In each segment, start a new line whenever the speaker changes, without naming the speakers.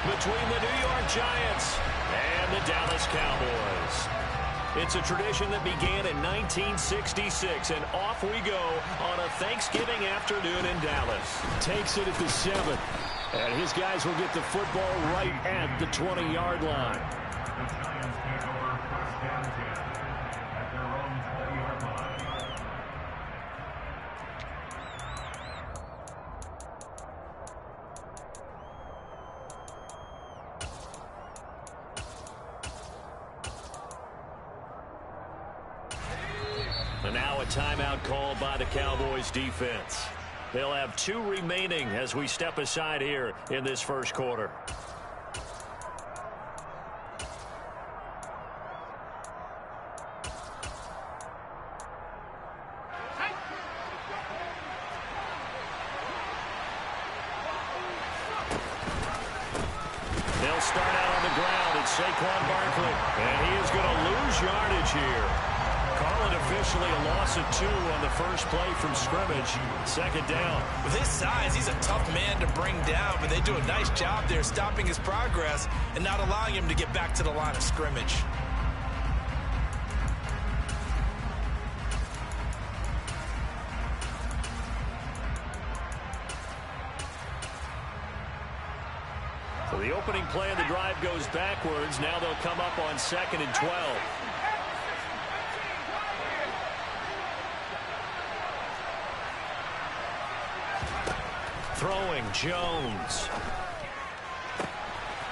between the New York Giants and the Dallas Cowboys. It's a tradition that began in 1966, and off we go on a Thanksgiving afternoon in Dallas.
Takes it at the 7. And his guys will get the football right at the 20-yard line.
And now a timeout called by the Cowboys defense. They'll have 2 remaining as we step aside here in this first quarter. They'll start out on the ground. It's Saquon Barkley, and he is going to lose yardage here. Call it officially a loss of 2 on the first play from scrimmage. Second down.
With his size, he's a tough man to bring down, but they do a nice job there stopping his progress and not allowing him to get back to the line of scrimmage.
So the opening play of the drive goes backwards. Now they'll come up on 2nd and 12. Throwing, Jones.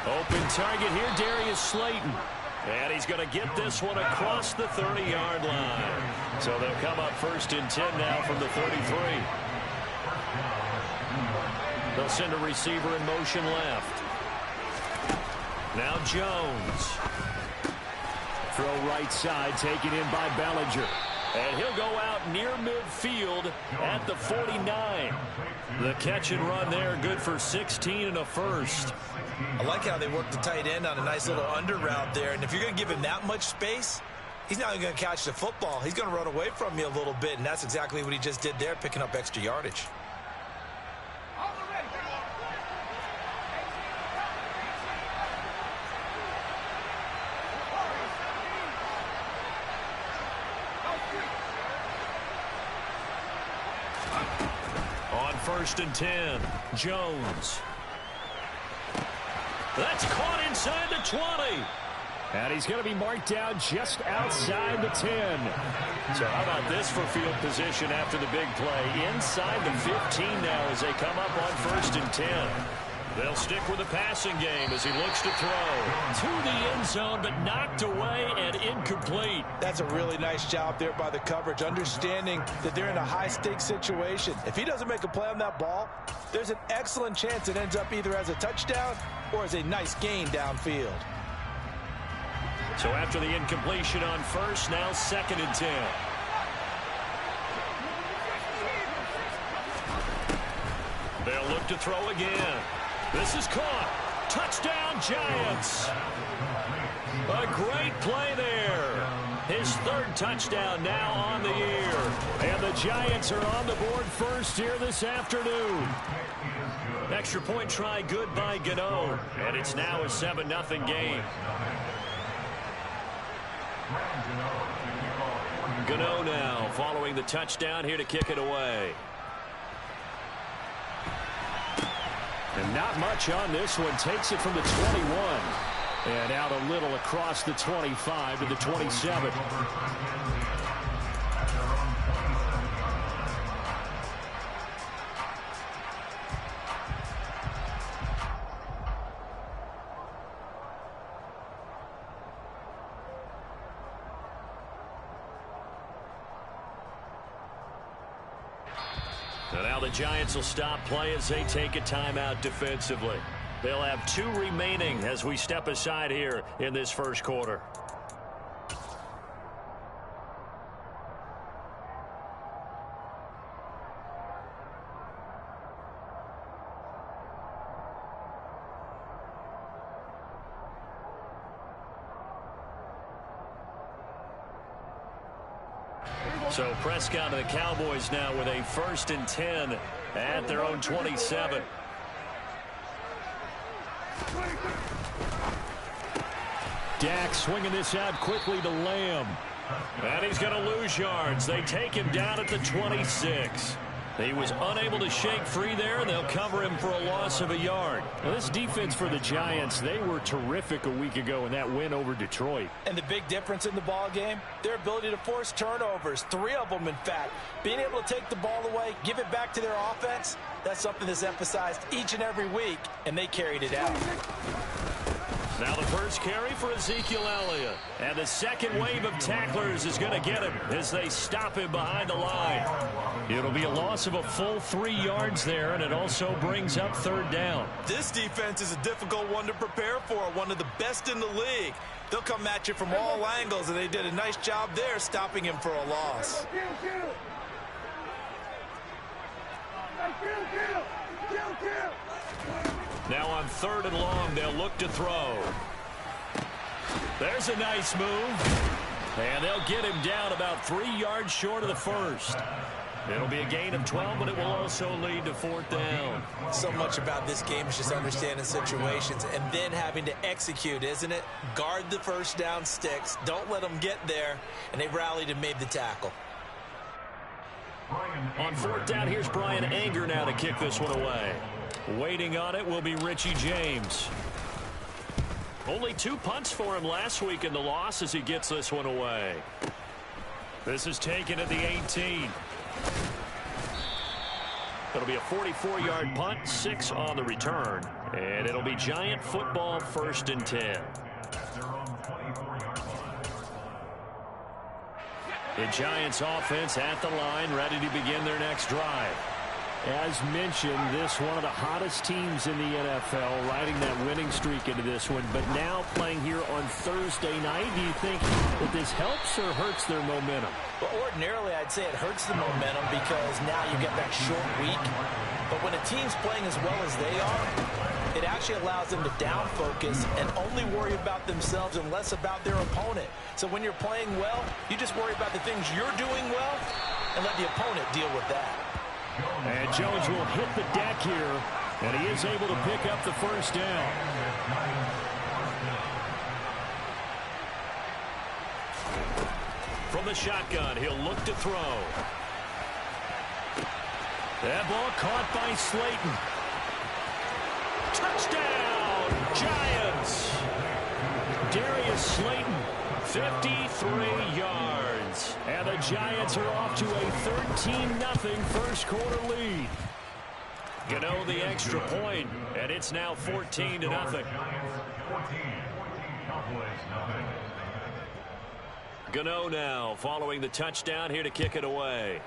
Open target here, Darius Slayton. And he's going to get this one across the 30-yard line. So they'll come up 1st and 10 now from the 33. They'll send a receiver in motion left. Now Jones. Throw right side, taken in by Bellinger. And he'll go out near midfield at the 49. The catch and run there, good for 16 and a first.
I like how they work the tight end on a nice little under route there. And if you're going to give him that much space, he's not going to catch the football. He's going to run away from you a little bit, and that's exactly what he just did there, picking up extra yardage.
On 1st and 10, Jones. That's caught inside the 20.
And he's going to be marked down just outside the 10.
So how about this for field position after the big play? Inside the 15 now as they come up on 1st and 10. They'll stick with the passing game as he looks to throw. To the end zone, but knocked away and incomplete.
That's a really nice job there by the coverage, understanding that they're in a high-stakes situation. If he doesn't make a play on that ball, there's an excellent chance it ends up either as a touchdown or as a nice gain downfield.
So after the incompletion on 1st, now 2nd and 10. They'll look to throw again. This is caught. Touchdown, Giants. A great play there. His 3rd touchdown now on the year. And the Giants are on the board first here this afternoon. Extra point try good by Gano. And it's now a 7-0 game. Gano now following the touchdown here to kick it away.
And not much on this one. Takes it from the 21. And out a little across the 25 to the 27.
So now the Giants will stop play as they take a timeout defensively. They'll have 2 remaining as we step aside here in this first quarter. So Prescott and the Cowboys now with a 1st and 10 at their own 27. Dak swinging this out quickly to Lamb. And he's going to lose yards. They take him down at the 26. He was unable to shake free there, and they'll cover him for a loss of a yard.
Well, this defense for the Giants, they were terrific a week ago in that win over Detroit.
And the big difference in the ball game, their ability to force turnovers, 3 of them in fact. Being able to take the ball away, give it back to their offense, that's something that's emphasized each and every week, and they carried it out.
Now the first carry for Ezekiel Elliott. And the second wave of tacklers is going to get him as they stop him behind the line. It'll be a loss of a full 3 yards there, and it also brings up 3rd down.
This defense is a difficult one to prepare for, one of the best in the league. They'll come at you from all angles, and they did a nice job there stopping him for a loss.
Now on 3rd and long, they'll look to throw. There's a nice move. And they'll get him down about 3 yards short of the first. It'll be a gain of 12, but it will also lead to 4th down.
So much about this game is just understanding situations and then having to execute, isn't it? Guard the first down sticks. Don't let them get there. And they rallied and made the tackle.
On 4th down, here's Brian Anger now to kick this one away. Waiting on it will be Richie James. Only 2 punts for him last week in the loss as he gets this one away. This is taken at the 18. It'll be a 44-yard punt, 6 on the return. And it'll be Giant football, 1st and 10. The Giants offense at the line, ready to begin their next drive.
As mentioned, this one of the hottest teams in the NFL, riding that winning streak into this one. But now playing here on Thursday night, do you think that this helps or hurts their momentum?
Well, ordinarily, I'd say it hurts the momentum because now you get that short week. But when a team's playing as well as they are, it actually allows them to down focus and only worry about themselves and less about their opponent. So when you're playing well, you just worry about the things you're doing well and let the opponent deal with that.
And Jones will hit the deck here, and he is able to pick up the first down.
From the shotgun, he'll look to throw. That ball caught by Slayton. Touchdown, Giants! Darius Slayton, 53 yards. And the Giants are off to a 13-0 first quarter lead. Gano the extra point, and it's now 14-0. Gano now following the touchdown here to kick it away.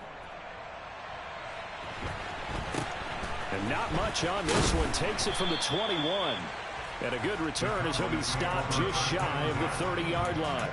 And not much on this one. Takes it from the 21. And a good return as he'll be stopped just shy of the 30-yard line.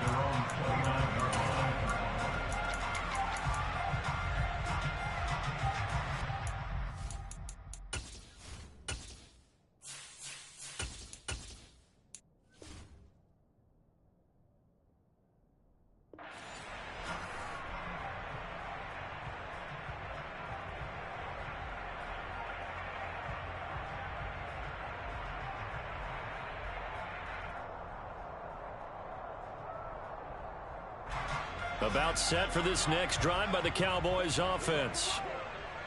About set for this next drive by the Cowboys offense.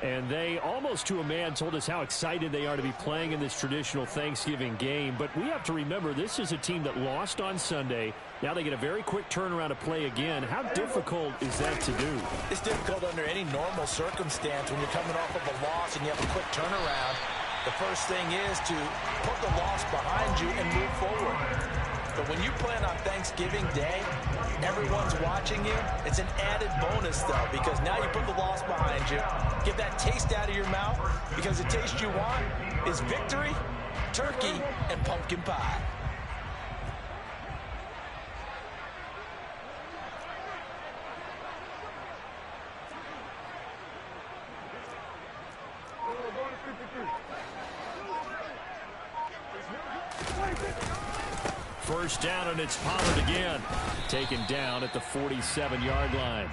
And they, almost to a man, told us how excited they are to be playing in this traditional Thanksgiving game. But we have to remember, this is a team that lost on Sunday. Now they get a very quick turnaround to play again. How difficult is that to do?
It's difficult under any normal circumstance when you're coming off of a loss and you have a quick turnaround. The first thing is to put the loss behind you and move forward. But when you plan on Thanksgiving Day, everyone's watching you. It's an added bonus, though, because now you put the loss behind you. Get that taste out of your mouth, because the taste you want is victory, turkey, and pumpkin pie.
First down, and it's Pollard again. Taken down at the 47-yard line.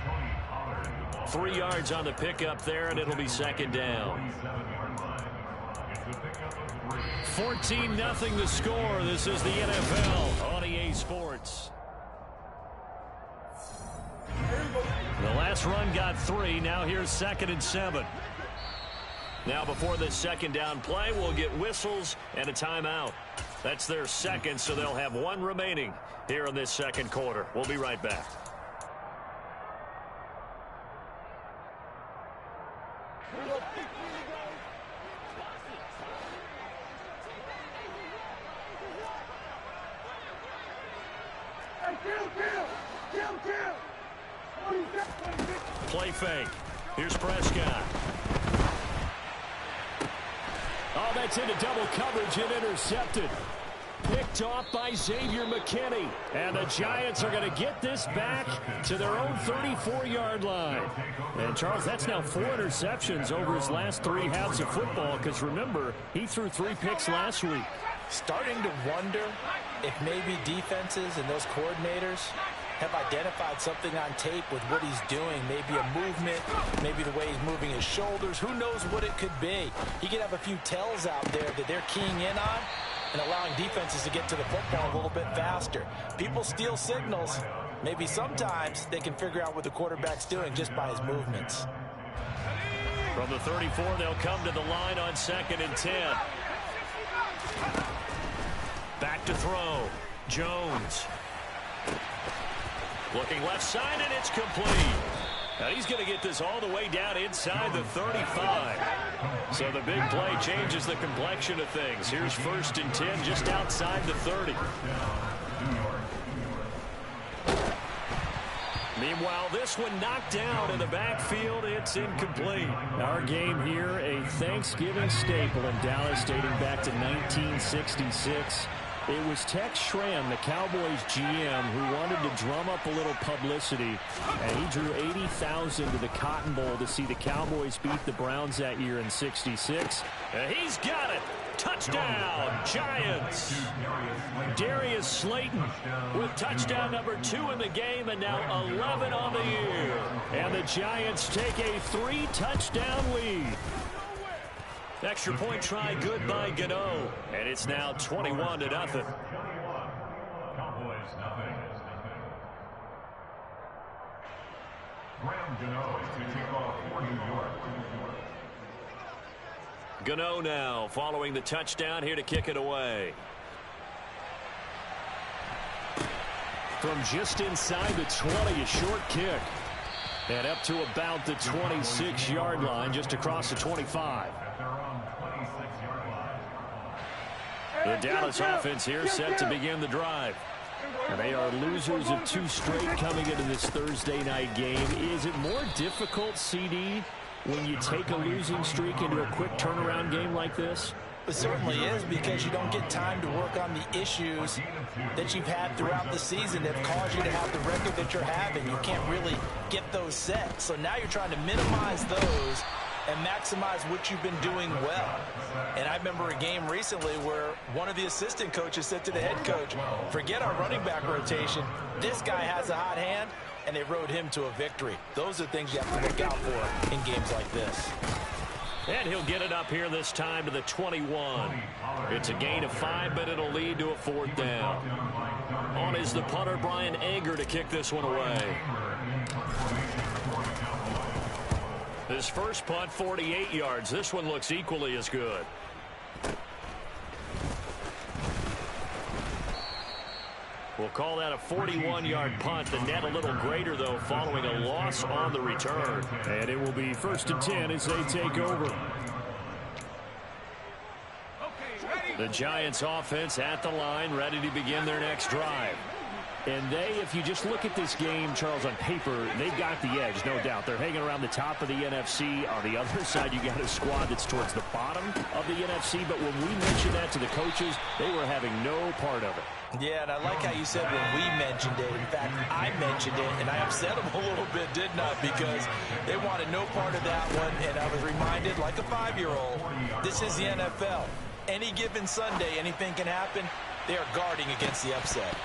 3 yards on the pickup there, and it'll be second down. 14-0 the score. This is the NFL on EA Sports. The last run got 3. Now here's 2nd and 7. Now before this second down play, we'll get whistles and a timeout. That's their second, so they'll have 1 remaining here in this second quarter. We'll be right back. Play fake. Here's Prescott.
Oh, that's into double coverage and intercepted. Picked off by Xavier McKinney. And the Giants are going to get this back to their own 34-yard line. And, Charles, that's now 4 interceptions over his last 3 halves of football, because, remember, he threw 3 picks last week.
Starting to wonder if maybe defenses and those coordinators have identified something on tape with what he's doing. Maybe a movement, maybe the way he's moving his shoulders. Who knows what it could be? He could have a few tells out there that they're keying in on and allowing defenses to get to the football a little bit faster. People steal signals. Maybe sometimes they can figure out what the quarterback's doing just by his movements.
From the 34, they'll come to the line on 2nd and 10. Back to throw. Jones. Looking left side, and it's complete. Now he's going to get this all the way down inside the 35. So the big play changes the complexion of things. Here's 1st and 10 just outside the 30. Meanwhile, this one knocked down in the backfield. It's incomplete.
Our game here, a Thanksgiving staple in Dallas dating back to 1966. It was Tex Schramm, the Cowboys GM, who wanted to drum up a little publicity, and he drew 80,000 to the Cotton Bowl to see the Cowboys beat the Browns that year in '66.
He's got it. Touchdown, Giants. Darius Slayton with touchdown number 2 in the game, and now 11 on the year.
And the Giants take a 3-touchdown lead.
Extra point try good by Gano. And it's now 21-0. Gano now following the touchdown here to kick it away.
From just inside the 20, a short kick. And up to about the 26-yard line, just across the 25.
The Dallas offense here set to begin the drive.
And they are losers of 2 straight coming into this Thursday night game. Is it more difficult, CD, when you take a losing streak into a quick turnaround game like this?
It certainly is, because you don't get time to work on the issues that you've had throughout the season that caused you to have the record that you're having. You can't really get those set. So now you're trying to minimize those and maximize what you've been doing well. And I remember a game recently where one of the assistant coaches said to the head coach, forget our running back rotation. This guy has a hot hand, and they rode him to a victory. Those are things you have to look out for in games like this.
And he'll get it up here this time to the 21. It's a gain of 5, but it'll lead to a 4th down. On is the punter, Brian Anger, to kick this one away. His first punt, 48 yards. This one looks equally as good. We'll call that a 41-yard punt. The net a little greater, though, following a loss on the return.
And it will be 1st and 10 as they take over.
The Giants offense at the line, ready to begin their next drive.
And they, if you just look at this game, Charles, on paper, they've got the edge, no doubt. They're hanging around the top of the NFC. On the other side, you got a squad that's towards the bottom of the NFC. But when we mentioned that to the coaches, they were having no part of it.
Yeah, and I like how you said when we mentioned it. In fact, I mentioned it, and I upset them a little bit, didn't I? Because they wanted no part of that one, and I was reminded, like a 5-year-old, this is the NFL. Any given Sunday, anything can happen. They are guarding against the upset.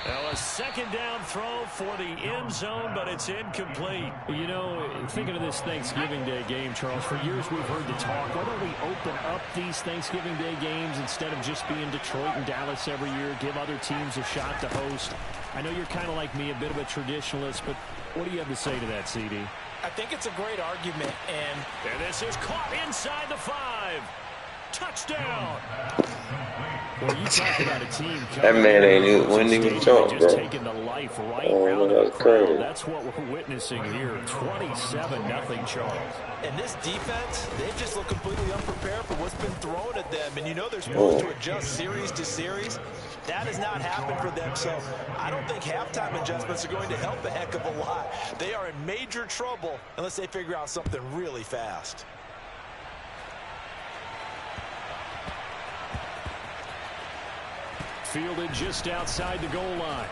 Now a second down throw for the end zone, but it's incomplete.
You know, thinking of this Thanksgiving Day game, Charles, for years we've heard the talk, why don't we open up these Thanksgiving Day games instead of just being Detroit and Dallas every year, give other teams a shot to host? I know you're kind of like me, a bit of a traditionalist, but what do you have to say to that, CD?
I think it's a great argument,
and this is caught inside the 5. Touchdown!
Well, you talk about a team
that man wouldn't even jump, bro.
Just taking the life right out of the crowd. That's what we're witnessing here. 27-0 Charles.
And this defense, they've just looked completely unprepared for what's been thrown at them. And you know they're supposed to adjust series to series. That has not happened for them. So I don't think halftime adjustments are going to help a heck of a lot. They are in major trouble unless they figure out something really fast.
Fielded just outside the goal line.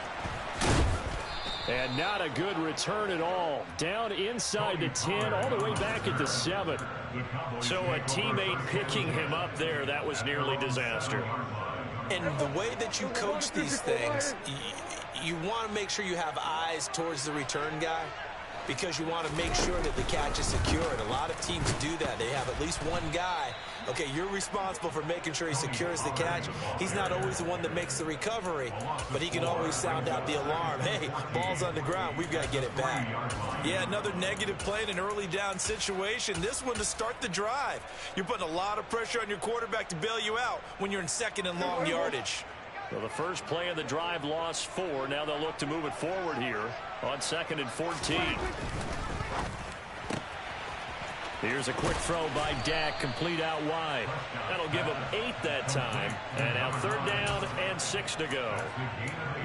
And not a good return at all. Down inside the 10, all the way back at the 7.
So a teammate picking him up there, that was nearly disaster.
And the way that you coach these things, you want to make sure you have eyes towards the return guy, because you want to make sure that the catch is secure. And a lot of teams do that. They have at least one guy. Okay, you're responsible for making sure he secures the catch. He's not always the one that makes the recovery, but he can always sound out the alarm. Hey, ball's on the ground. We've got to get it back. Yeah, another negative play in an early down situation. This one to start the drive. You're putting a lot of pressure on your quarterback to bail you out when you're in second and long yardage.
Well, the first play of the drive lost 4. Now they'll look to move it forward here on 2nd and 14. Here's a quick throw by Dak, complete out wide. That'll give him 8 that time. And now 3rd down and 6 to go.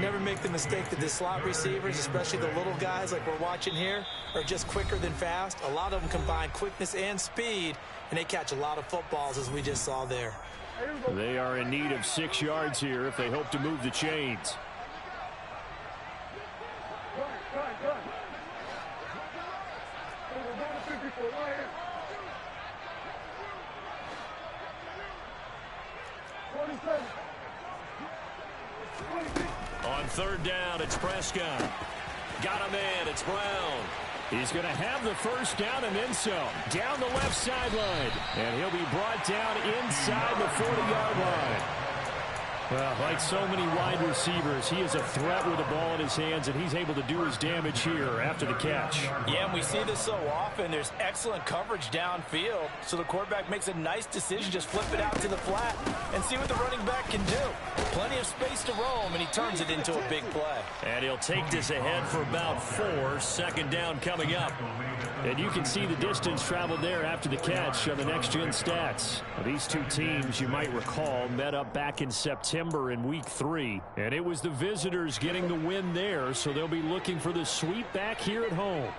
Never make the mistake that the slot receivers, especially the little guys like we're watching here, are just quicker than fast. A lot of them combine quickness and speed, and they catch a lot of footballs, as we just saw there.
They are in need of 6 yards here if they hope to move the chains.
On 3rd down, it's Prescott. Got him in. It's Brown.
He's going to have the first down and then some. Down the left sideline. And he'll be brought down inside the 40-yard line. Well, like so many wide receivers, he is a threat with the ball in his hands, and he's able to do his damage here after the catch.
Yeah, and we see this so often. There's excellent coverage downfield, so the quarterback makes a nice decision. Just flip it out to the flat and see what the running back can do. Plenty of space to roam, and he turns it into a big play.
And he'll take this ahead for about 4. 2nd down coming up.
And you can see the distance traveled there after the catch on the next-gen stats. Now, these two teams, you might recall, met up back in September in Week 3. And it was the visitors getting the win there, so they'll be looking for the sweep back here at home.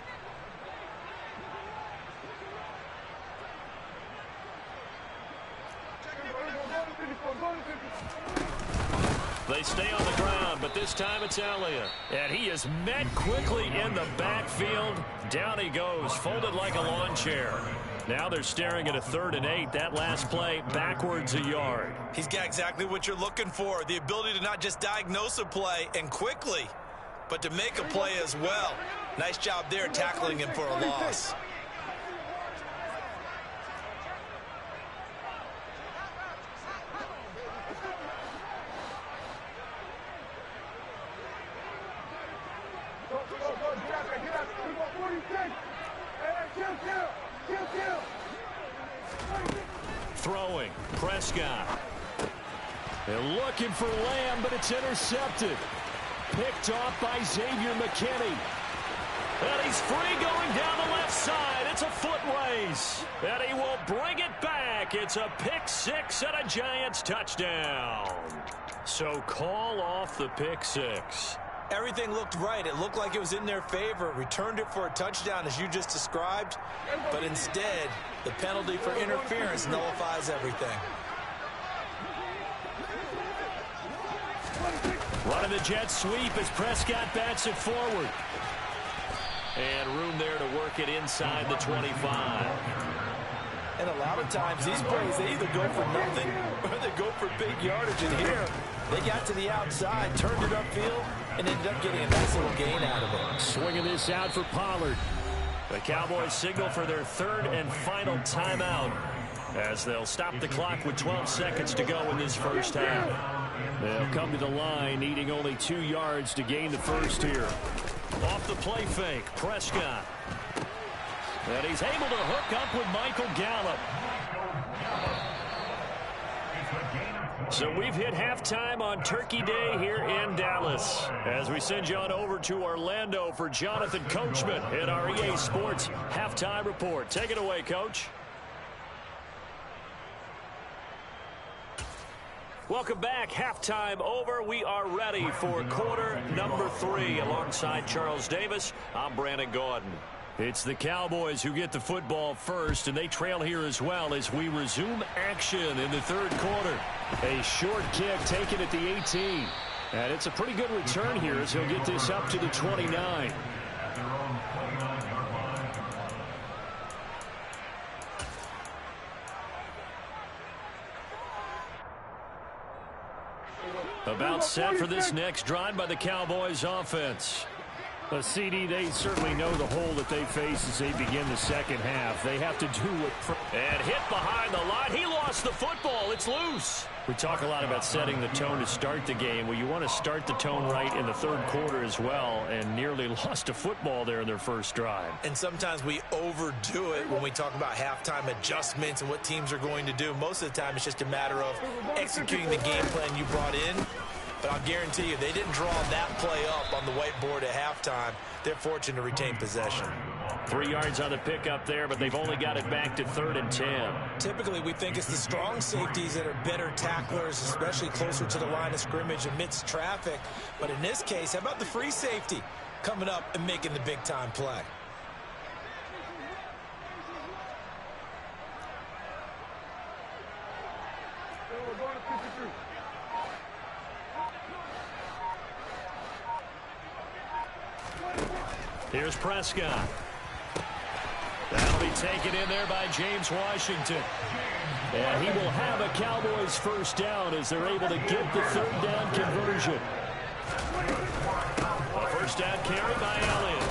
They stay on the ground, but this time it's Elliott. And he is met quickly in the backfield. Down he goes, folded like a lawn chair. Now they're staring at a 3rd and 8. That last play, backwards a yard.
He's got exactly what you're looking for, the ability to not just diagnose a play and quickly, but to make a play as well. Nice job there tackling him for a loss.
Throwing, Prescott.
They're looking for Lamb, but it's intercepted. Picked off by Xavier McKinney.
And he's free going down the left side. It's a foot race. And he will bring it back. It's a pick 6 and a Giants touchdown. So call off the pick 6.
Everything looked right. It looked like it was in their favor. Returned it for a touchdown, as you just described. But instead, the penalty for interference nullifies everything.
Running the jet sweep as Prescott bats it forward. And room there to work it inside the 25.
And a lot of times, these plays, they either go for nothing or they go for big yardage. And here, they got to the outside, turned it upfield, and ended up getting a nice little gain out of it.
Swinging this out for Pollard.
The Cowboys signal for their third and final timeout as they'll stop the clock with 12 seconds to go in this first half.
They'll come to the line, needing only 2 yards to gain the first here.
Off the play fake, Prescott. And he's able to hook up with Michael Gallup. So we've hit halftime on Turkey Day here in Dallas. As we send you on over to Orlando for Jonathan Coachman in our EA Sports Halftime Report. Take it away, Coach. Welcome back. Halftime over. We are ready for quarter number 3. Alongside Charles Davis, I'm Brandon Gaudin.
It's the Cowboys who get the football first, and they trail here as well as we resume action in the third quarter. A short kick taken at the 18. And it's a pretty good return here as he'll get this up to the 29. About set for this next drive by the Cowboys offense. A CD, they certainly know the hole that they face as they begin the second half. They have to do what...
And hit behind the line. He lost the football. It's loose.
We talk a lot about setting the tone to start the game. Well, you want to start the tone right in the third quarter as well, and nearly lost a football there in their first drive.
And sometimes we overdo it when we talk about halftime adjustments and what teams are going to do. Most of the time, it's just a matter of executing the game plan you brought in. But I'll guarantee you, they didn't draw that play up on the whiteboard at halftime. They're fortunate to retain possession.
3 yards on the pickup there, but they've only got it back to 3rd and 10.
Typically, we think it's the strong safeties that are better tacklers, especially closer to the line of scrimmage amidst traffic. But in this case, how about the free safety coming up and making the big-time play?
Here's Prescott. That'll be taken in there by James Washington.
And he will have a Cowboys first down as they're able to get the third down conversion.
A first down carry by Elliott.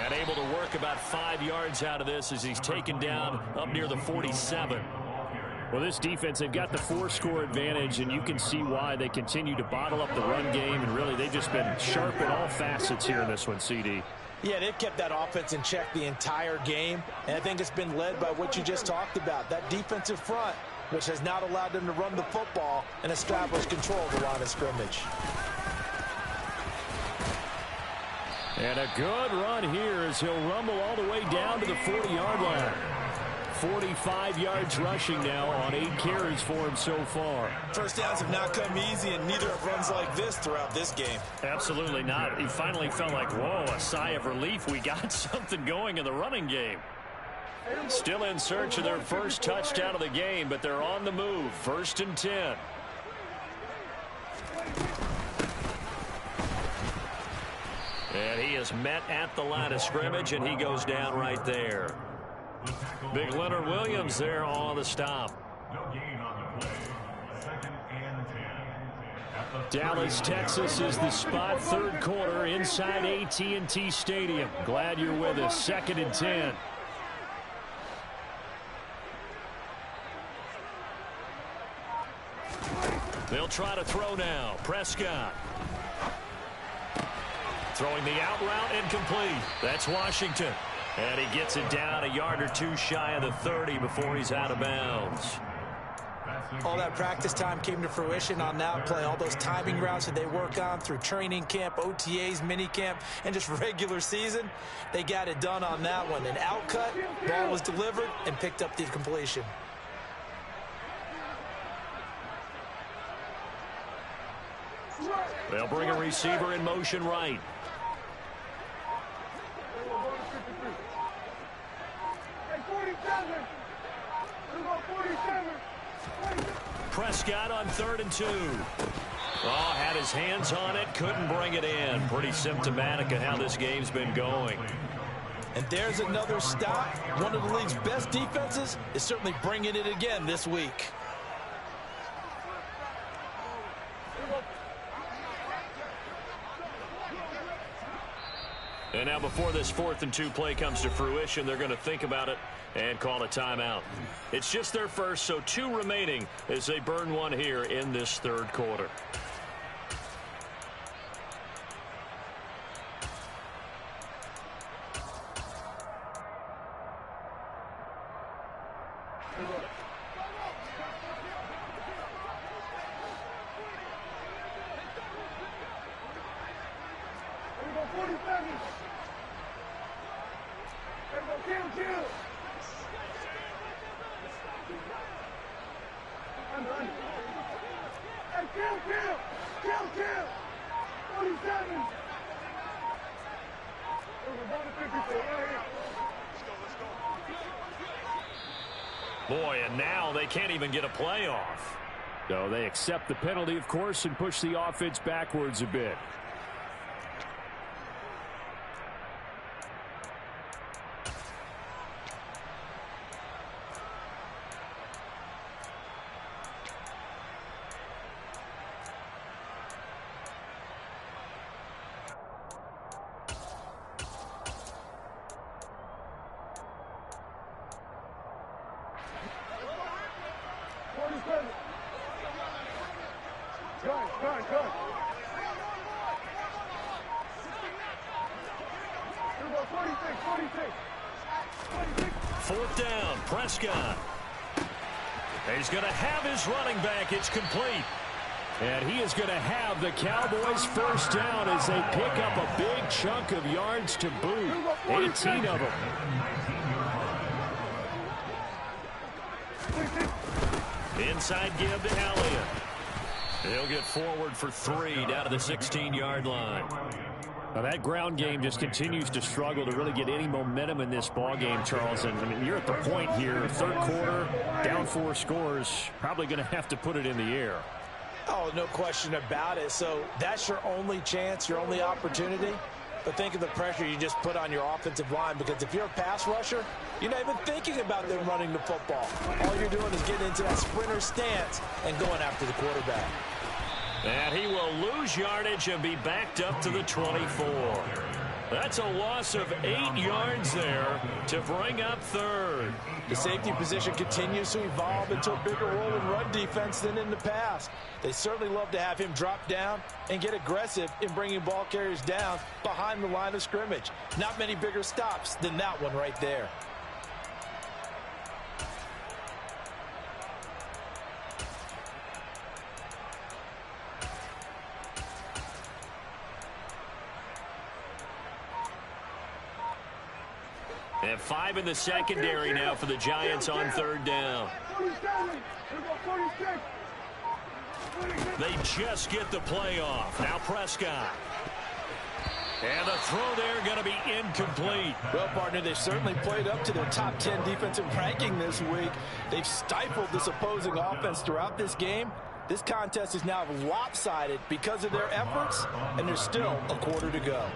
And able to work about 5 yards out of this as he's taken down up near the 47.
Well, this defense, they've got the 4-score advantage, and you can see why they continue to bottle up the run game. And really, they've just been sharp in all facets here in this one, CD.
Yeah, they've kept that offense in check the entire game, and I think it's been led by what you just talked about, that defensive front, which has not allowed them to run the football and establish control of the line of scrimmage.
And a good run here as he'll rumble all the way down to the 40-yard line. 45 yards rushing now on 8 carries for him so far.
First downs have not come easy, and neither have runs like this throughout this game.
Absolutely not. He finally felt like, whoa, a sigh of relief. We got something going in the running game.
Still in search of their first touchdown of the game, but they're on the move. 1st and 10. And he is met at the line of scrimmage, and he goes down right there. Big Leonard Williams there on the stop.
Dallas, Texas is the spot. Third quarter inside AT&T Stadium. Glad you're with us. 2nd and 10.
They'll try to throw now. Prescott. Throwing the out route incomplete. That's Washington. And he gets it down a yard or 2 shy of the 30 before he's out of bounds.
All that practice time came to fruition on that play. All those timing routes that they work on through training camp, OTAs, minicamp, and just regular season, they got it done on that one. An out cut, ball was delivered, and picked up the completion.
They'll bring a receiver in motion right. Prescott on 3rd and 2. Oh, had his hands on it, couldn't bring it in. Pretty symptomatic of how this game's been going.
And there's another stop. One of the league's best defenses is certainly bringing it again this week.
And now before this 4th and 2 play comes to fruition, they're going to think about it and call a timeout. It's just their first, so 2 remaining as they burn one here in this 3rd quarter.
Boy, and now they can't even get a play off. So they accept the penalty, of course, and push the offense backwards a bit.
Fourth down, Prescott. He's going to have his running back. It's complete.
And he is going to have the Cowboys first down as they pick up a big chunk of yards to boot. 18 of them.
Inside give to Elliott. He'll get forward for 3 down to the 16-yard line.
Now that ground game just continues to struggle to really get any momentum in this ball game, Charles. And I mean, you're at the point here, 3rd quarter, down 4 scores, probably going to have to put it in the air.
Oh, no question about it. So that's your only chance, your only opportunity. But think of the pressure you just put on your offensive line, because if you're a pass rusher, you're not even thinking about them running the football. All you're doing is getting into that sprinter stance and going after the quarterback.
And he will lose yardage and be backed up to the 24. That's a loss of 8 yards there to bring up 3rd.
The safety position continues to evolve into a bigger role in run defense than in the past. They certainly love to have him drop down and get aggressive in bringing ball carriers down behind the line of scrimmage. Not many bigger stops than that one right there.
And 5 in the secondary now for the Giants on 3rd down. They just get the play off. Now Prescott. And the throw there going to be incomplete.
Well, partner, they've certainly played up to their top 10 defensive ranking this week. They've stifled this opposing offense throughout this game. This contest is now lopsided because of their efforts, and there's still a quarter to go.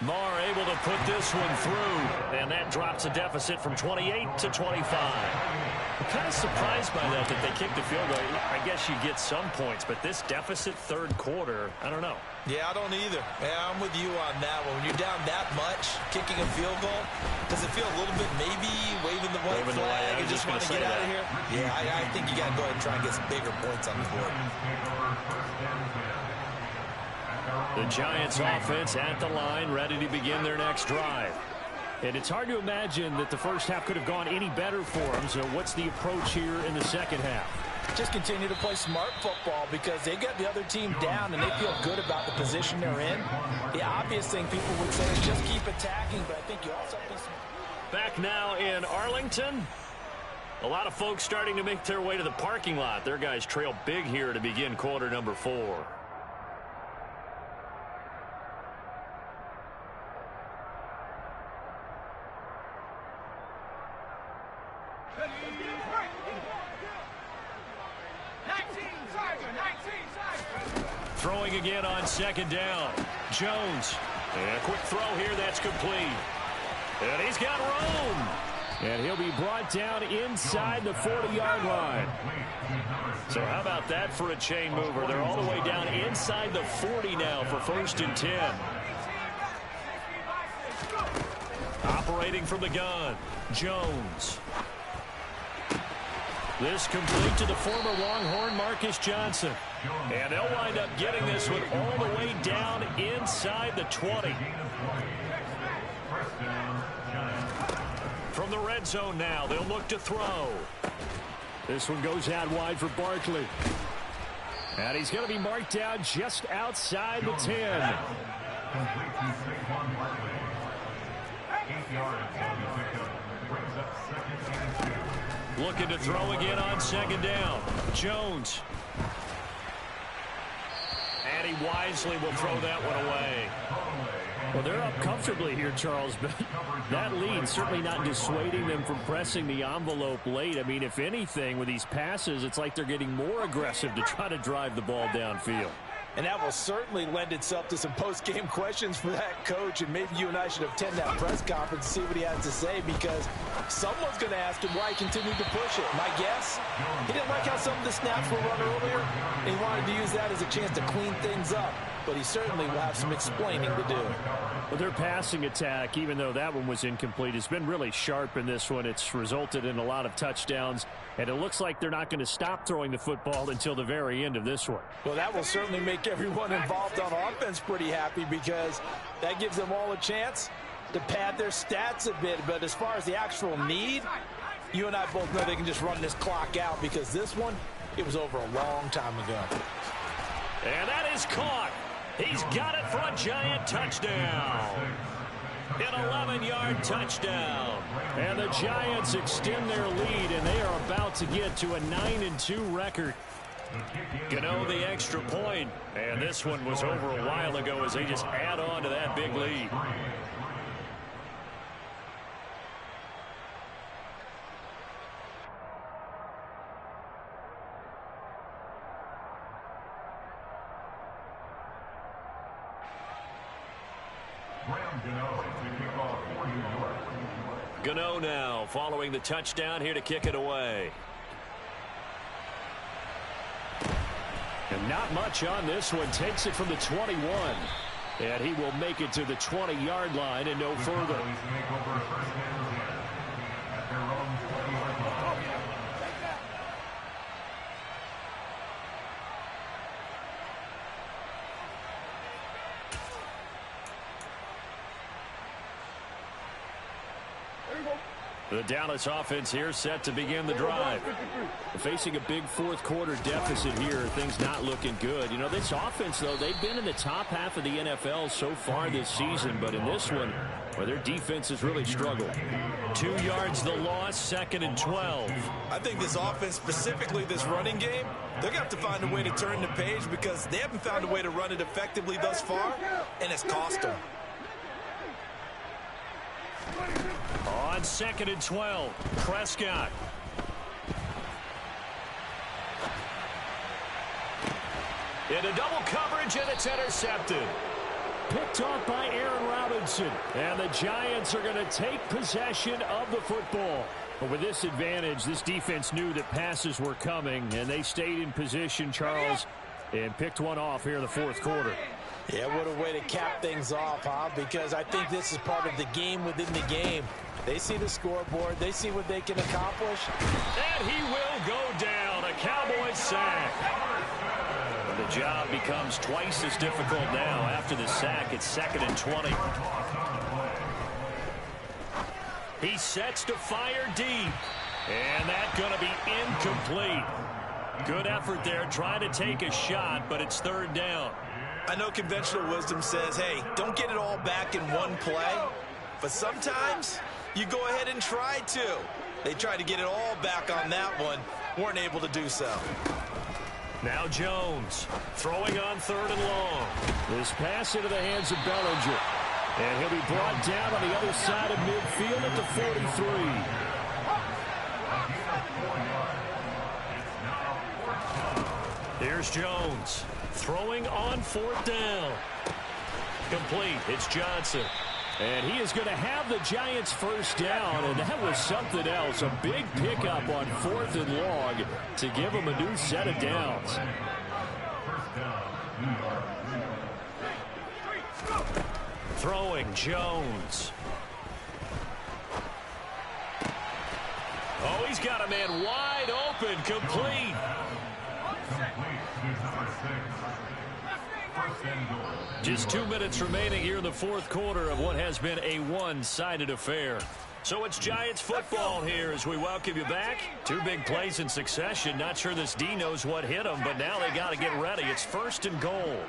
Marr able to put this one through, and that drops a deficit from 28 to 25. I'm kind of surprised by that they kicked the field goal. I guess you get some points, but this deficit 3rd quarter, I don't know.
Yeah, I don't either. Yeah, I'm with you on that one. When you're down that much, kicking a field goal, does it feel a little bit maybe waving the white flag and just want to get out of here? Yeah, I think you got to go ahead and try and get some bigger points on the board.
The Giants offense at the line, ready to begin their next drive. And it's hard to imagine that the first half could have gone any better for them. So what's the approach here in the second half?
Just continue to play smart football, because they get the other team down and they feel good about the position they're in. The obvious thing people would say is just keep attacking, but I think you also have to...
Back now in Arlington. A lot of folks starting to make their way to the parking lot. Their guys trail big here to begin quarter number 4. Throwing again on 2nd down. Jones. And a quick throw here that's complete. And he's got room.
And he'll be brought down inside the 40-yard line.
So how about that for a chain mover? They're all the way down inside the 40 now for 1st and 10. Operating from the gun, Jones. This complete to the former Longhorn, Marcus Johnson. And they'll wind up getting this one all the way down inside the 20. From the red zone now, they'll look to throw.
This one goes out wide for Barkley. And he's going to be marked down just outside the 10.
Looking to throw again on 2nd down. Jones. And he wisely will throw that one away.
Well, they're up comfortably here, Charles, but that lead certainly not dissuading them from pressing the envelope late. I mean, if anything, with these passes, it's like they're getting more aggressive to try to drive the ball downfield.
And that will certainly lend itself to some post-game questions for that coach, and maybe you and I should attend that press conference and see what he has to say, because someone's going to ask him why he continued to push it. My guess, he didn't like how some of the snaps were run earlier, and he wanted to use that as a chance to clean things up. But he certainly will have some explaining to do.
Well, their passing attack, even though that one was incomplete, has been really sharp in this one. It's resulted in a lot of touchdowns, and it looks like they're not going to stop throwing the football until the very end of this one.
Well, that will certainly make everyone involved on offense pretty happy, because that gives them all a chance to pad their stats a bit. But as far as the actual need, you and I both know they can just run this clock out, because this one, it was over a long time ago.
And that is caught. He's got it for a giant touchdown. An 11-yard touchdown.
And the Giants extend their lead, and they are about to get to a 9-2 record.
Gano the extra point. And this one was over a while ago as they just add on to that big lead. Gano now following the touchdown here to kick it away.
And not much on this one. Takes it from the 21. And he will make it to the 20-yard line and no further.
The Dallas offense here set to begin the drive.
Facing a big fourth quarter deficit here, things not looking good. You know, this offense, though, they've been in the top half of the NFL so far this season, but in this one, well, their defense has really struggled.
2 yards the loss, 2nd and 12.
I think this offense, specifically this running game, they're going to have to find a way to turn the page, because they haven't found a way to run it effectively thus far, and it's cost them.
On 2nd and 12, Prescott. Into double coverage, and it's intercepted.
Picked off by Aaron Robinson. And the Giants are going to take possession of the football. But with this advantage, this defense knew that passes were coming, and they stayed in position, Charles, and picked one off here in the fourth quarter.
Yeah, what a way to cap things off, huh? Because I think this is part of the game within the game. They see the scoreboard. They see what they can accomplish.
And he will go down. A Cowboys sack. The job becomes twice as difficult now after the sack. It's 2nd and 20. He sets to fire deep. And that's going to be incomplete. Good effort there trying to take a shot, but it's 3rd down.
I know conventional wisdom says, hey, don't get it all back in one play. But sometimes you go ahead and try to. They tried to get it all back on that one. Weren't able to do so.
Now Jones throwing on 3rd and long.
This pass into the hands of Bellinger. And he'll be brought down on the other side of midfield at the 43.
Here's Jones throwing on 4th down. Complete. It's Johnson.
And he is going to have the Giants first down, and that was something else. A big pickup on 4th and long to give him a new set of downs.
Throwing Jones. Oh, he's got a man wide open, complete. Just 2 minutes remaining here in the 4th quarter of what has been a one-sided affair. So it's Giants football here as we welcome you back. 2 big plays in succession. Not sure this D knows what hit him, but now they got to get ready. It's 1st and goal.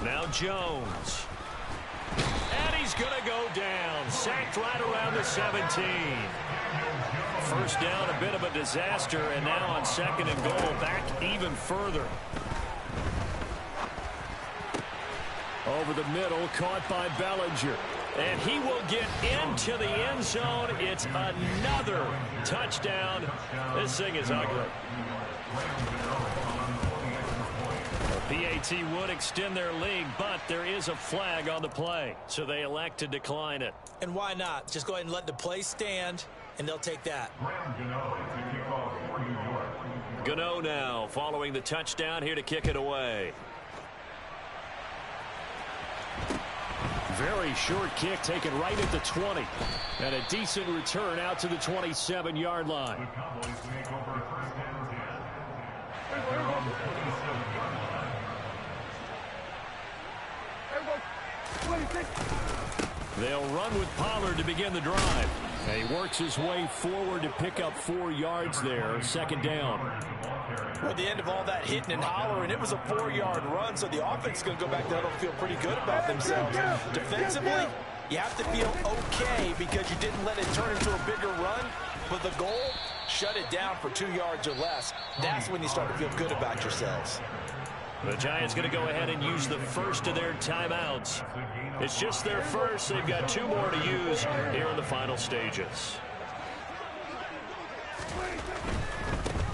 Now Jones. And he's going to go down. Sacked right around the 17. First down, a bit of a disaster, and now on 2nd and goal, back even further.
Over the middle, caught by Bellinger.
And he will get into the end zone. It's another touchdown. This thing is ugly. PAT would extend their lead, but there is a flag on the play, so they elect to decline it.
And why not? Just go ahead and let the play stand, and they'll take that.
Gano now following the touchdown here to kick it away.
Very short kick taken right at the 20. And a decent return out to the 27-yard line. They'll run with Pollard to begin the drive. And he works his way forward to pick up 4 yards there. 2nd down.
At the end of all that hitting and hollering, it was a 4-yard run, so the offense is going to go back there and feel pretty good about themselves. Defensively, you have to feel okay because you didn't let it turn into a bigger run, but the goal, shut it down for 2 yards or less. That's when you start to feel good about yourselves.
The Giants going to go ahead and use the first of their timeouts. It's just their first. They've got 2 more to use here in the final stages.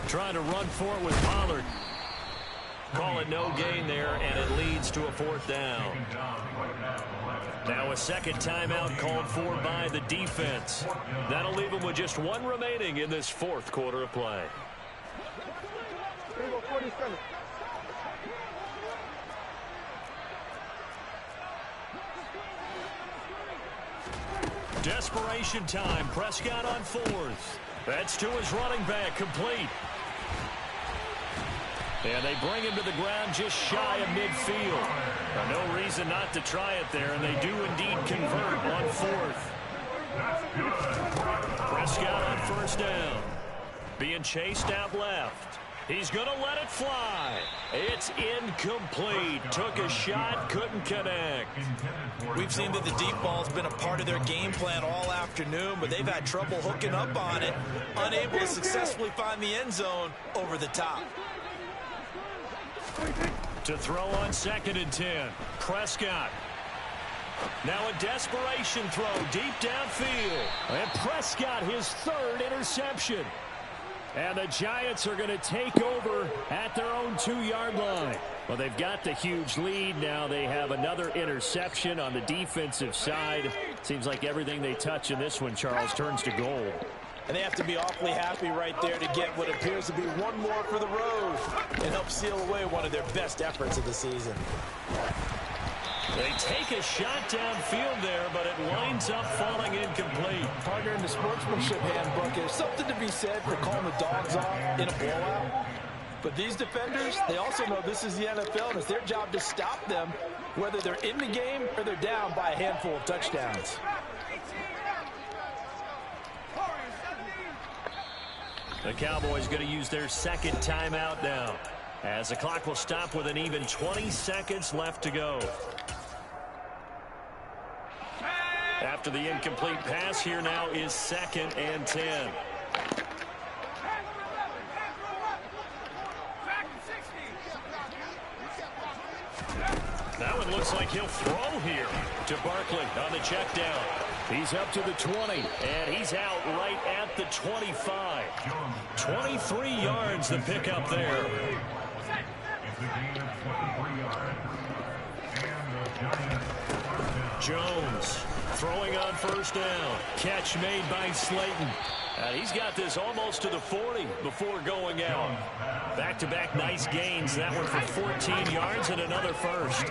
Trying to run for it with Pollard. Call it no gain there, and it leads to a 4th down. Now a 2nd timeout called for by the defense. That'll leave them with just 1 remaining in this 4th quarter of play. Desperation time. Prescott on 4th. That's to his running back, complete. And they bring him to the ground just shy of midfield. No reason not to try it there, and they do indeed convert on 4th. Prescott on 1st down. Being chased out left. He's going to let it fly. It's incomplete. Took a shot, couldn't connect.
We've seen that the deep ball's been a part of their game plan all afternoon, but they've had trouble hooking up on it, unable to successfully find the end zone over the top.
To throw on 2nd and 10. Prescott. Now a desperation throw deep downfield.
And Prescott, his 3rd interception. And the Giants are going to take over at their own 2-yard line. Well, they've got the huge lead. Now they have another interception on the defensive side. Seems like everything they touch in this one, Charles, turns to gold.
And they have to be awfully happy right there to get what appears to be 1 more for the road and help seal away one of their best efforts of the season.
They take a shot downfield there, but it winds up falling incomplete.
Partner, in the sportsmanship handbook, there's something to be said for calling the dogs off in a blowout. But these defenders, they also know this is the NFL, and it's their job to stop them, whether they're in the game or they're down by a handful of touchdowns.
The Cowboys going to use their 2nd timeout now, as the clock will stop with an even 20 seconds left to go. After the incomplete pass, here now is 2nd and 10. That one looks like he'll throw here to Barkley on the check down.
He's up to the 20,
and he's out right at the 25. 23 yards the pickup there. Jones throwing on first down. Catch made by Slayton. And he's got this almost to the 40 before going out. Back-to-back nice gains. That one for 14 yards and another first.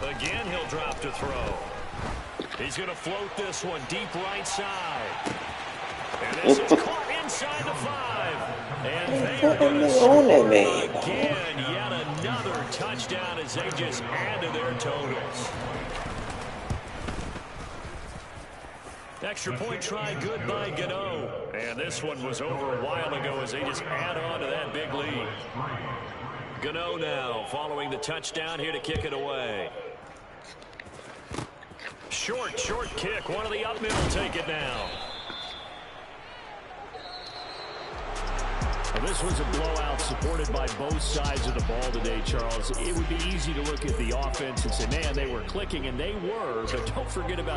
Again, he'll drop to throw. He's going to float this one deep right side. And this is caught inside the 5. And they are going to score again. Yet another touchdown as they just add to their totals. Extra point try good by Gano. And this one was over a while ago as they just add on to that big lead. Gano now following the touchdown here to kick it away. Short kick. One of the up middle take it now.
Well, this was a blowout supported by both sides of the ball today, Charles. It would be easy to look at the offense and say, man, they were clicking, and they were, but don't forget about